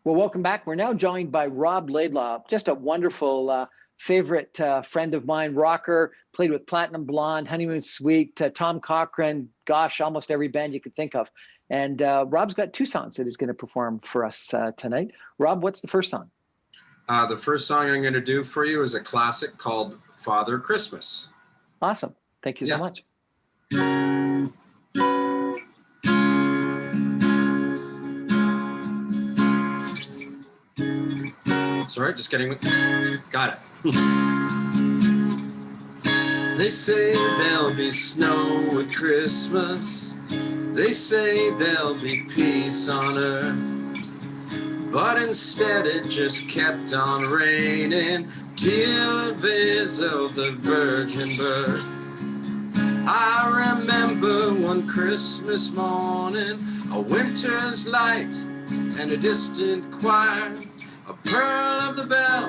Well, welcome back. We're now joined by Rob Laidlaw, just a wonderful favorite friend of mine, rocker, played with Platinum Blonde, Honeymoon Suite, Tom Cochrane, gosh, almost every band you could think of. And Rob's got two songs that he's going to perform for us tonight. Rob, what's the first song? The first song I'm going to do for you is a classic called Father Christmas. Awesome. Thank you so much. Sorry, just getting... Got it. They say there'll be snow at Christmas. They say there'll be peace on earth. But instead it just kept on raining till the visit of the virgin birth. I remember one Christmas morning, a winter's light and a distant choir, a pearl of the bell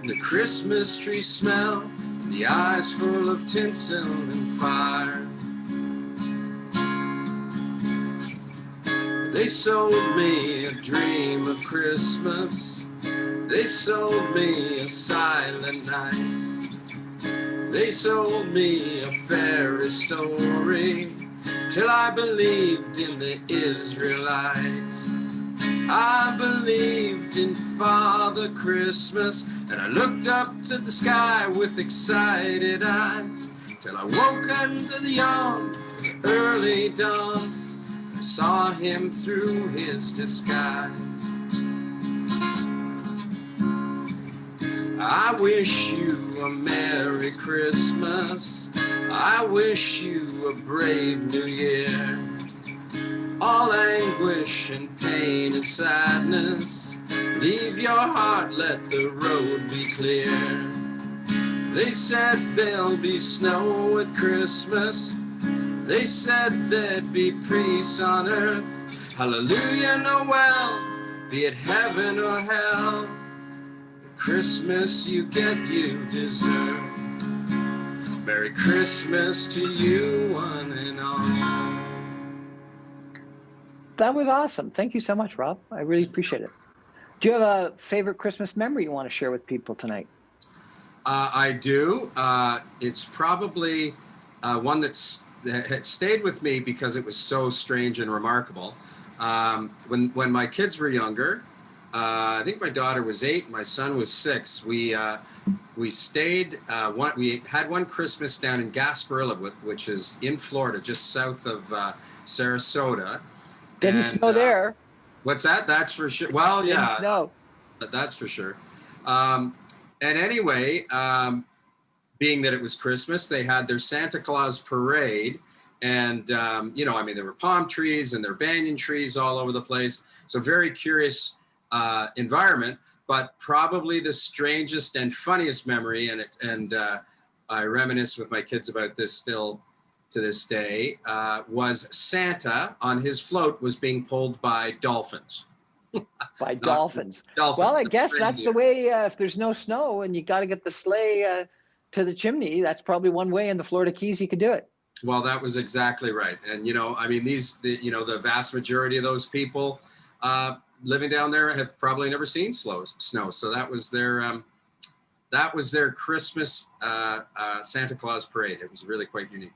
and the Christmas tree smell, and the eyes full of tinsel and fire. They sold me a dream of Christmas. They sold me a silent night. They sold me a fairy story till I believed in the Israelites. I believed in Father Christmas, and I looked up to the sky with excited eyes till I woke under the yawn of the early dawn. I saw him through his disguise. I wish you a Merry Christmas. I wish you a brave New Year. All anguish and pain and sadness, leave your heart, let the road be clear. They said there'll be snow at Christmas. They said there'd be peace on earth. Hallelujah, Noel, be it heaven or hell. The Christmas you get, you deserve. Merry Christmas to you, one and all. That was awesome. Thank you so much, Rob. I really appreciate it. Do you have a favorite Christmas memory you want to share with people tonight? I do. It's probably one that had stayed with me because it was so strange and remarkable. When my kids were younger, I think my daughter was 8, my son was 6. We stayed. We had one Christmas down in Gasparilla, which is in Florida, just south of Sarasota. Didn't snow there. What's that? That's for sure. Well, yeah. Didn't snow. That's for sure. And anyway, being that it was Christmas, they had their Santa Claus parade. And, there were palm trees and there were banyan trees all over the place. So very curious environment, but probably the strangest and funniest memory. And I reminisce with my kids about this still to this day, was Santa on his float was being pulled by dolphins. By dolphins. Dolphins. Well, I guess that's the way, if there's no snow and you got to get the sleigh to the chimney, that's probably one way in the Florida Keys you could do it. Well, that was exactly right. And, the vast majority of those people living down there have probably never seen snow. So that was their Christmas Santa Claus parade. It was really quite unique.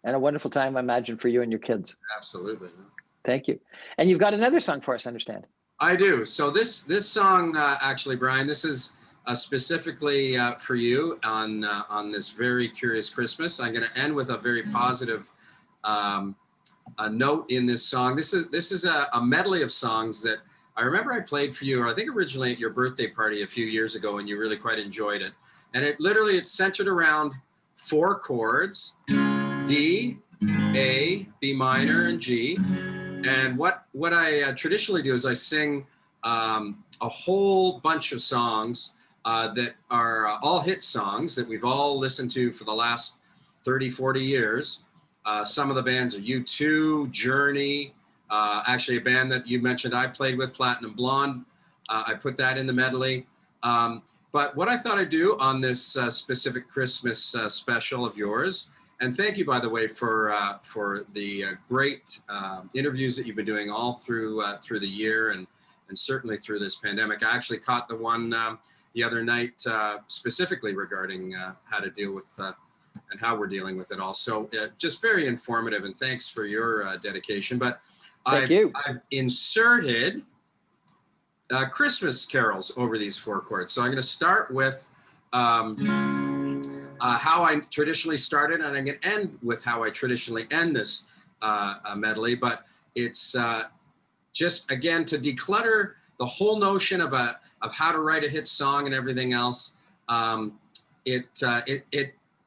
And a wonderful time, I imagine, for you and your kids. Absolutely. Thank you. And you've got another song for us, I understand. I do. So this song, actually, Brian, this is specifically for you on this very curious Christmas. I'm going to end with a very positive note in this song. This is a medley of songs that I remember I played for you, or I think originally at your birthday party a few years ago, and you really quite enjoyed it. And it's centered around 4 chords: D, A, B minor, and G. And what I traditionally do is I sing a whole bunch of songs that are all hit songs that we've all listened to for the last 30, 40 years. Some of the bands are U2, Journey, actually a band that you mentioned I played with, Platinum Blonde. I put that in the medley. But what I thought I'd do on this specific Christmas special of yours, and thank you, by the way, for the great interviews that you've been doing all through the year, and and certainly through this pandemic. I actually caught the one the other night specifically regarding how to deal with and how we're dealing with it all. So just very informative, and thanks for your dedication. But I've inserted Christmas carols over these 4 chords. So I'm going to start with how I traditionally started, and I'm going to end with how I traditionally end this medley. But it's just, again, to declutter the whole notion of how to write a hit song and everything else. It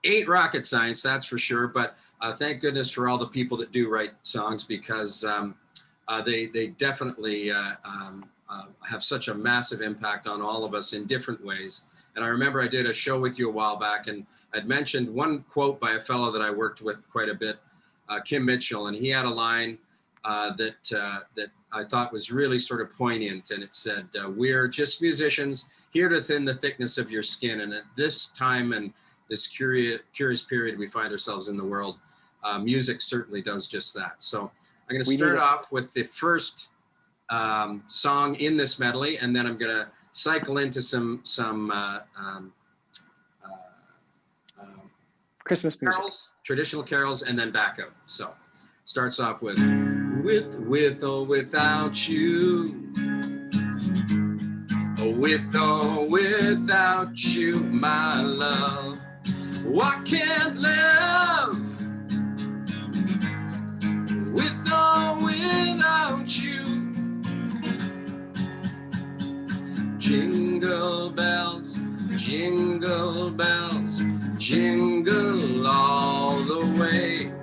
ain't rocket science, that's for sure. But thank goodness for all the people that do write songs, because they definitely have such a massive impact on all of us in different ways. And I remember I did a show with you a while back, and I'd mentioned one quote by a fellow that I worked with quite a bit, Kim Mitchell, and he had a line that I thought was really sort of poignant, and it said, "We're just musicians here to thin the thickness of your skin." And at this time and this curious period we find ourselves in the world, music certainly does just that. So I'm going to start off with the first song in this medley, and then I'm going to cycle into some Christmas music, carols, traditional carols, and then back out. So starts off with or without you, with or without you, my love, I can't live. With or without you, jingle bells, jingle bells, jingle all the way.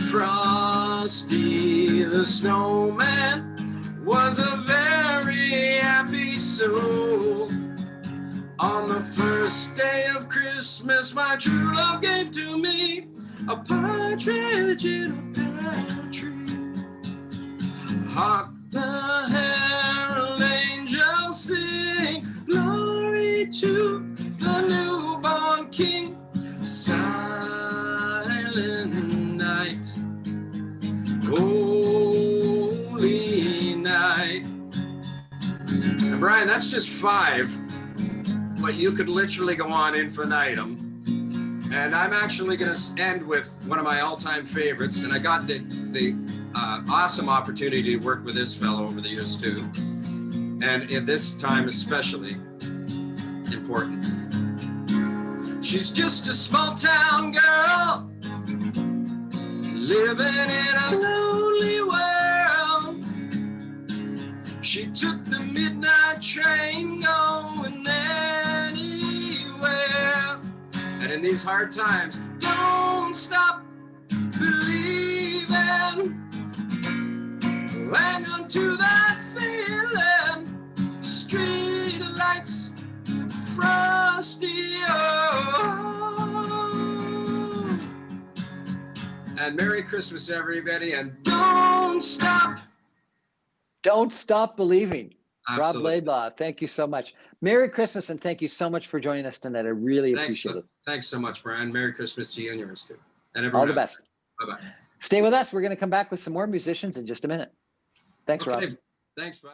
Frosty the snowman was a very happy soul. On the first day of Christmas, my true love gave to me a partridge in a pear tree. Hark the herald angels sing, glory to the newborn King. Silent night, holy night. And Brian, that's just 5, but you could literally go on infinitum. And I'm actually going to end with one of my all-time favorites, and I got the awesome opportunity to work with this fellow over the years too, and at this time especially important. She's just a small-town girl living in a lonely world. She took the midnight train going anywhere. And in these hard times, don't stop believing. Hang on to that feeling. Street lights, frosty, oh. And Merry Christmas, everybody, and don't stop. Don't stop believing. Absolutely. Rob Laidlaw, thank you so much. Merry Christmas, and thank you so much for joining us tonight. I really appreciate it. Thanks so much, Brian. Merry Christmas to you and yours too. And everyone. All the best. Bye-bye. Stay with us. We're going to come back with some more musicians in just a minute. Thanks, Rob. Thanks, bye.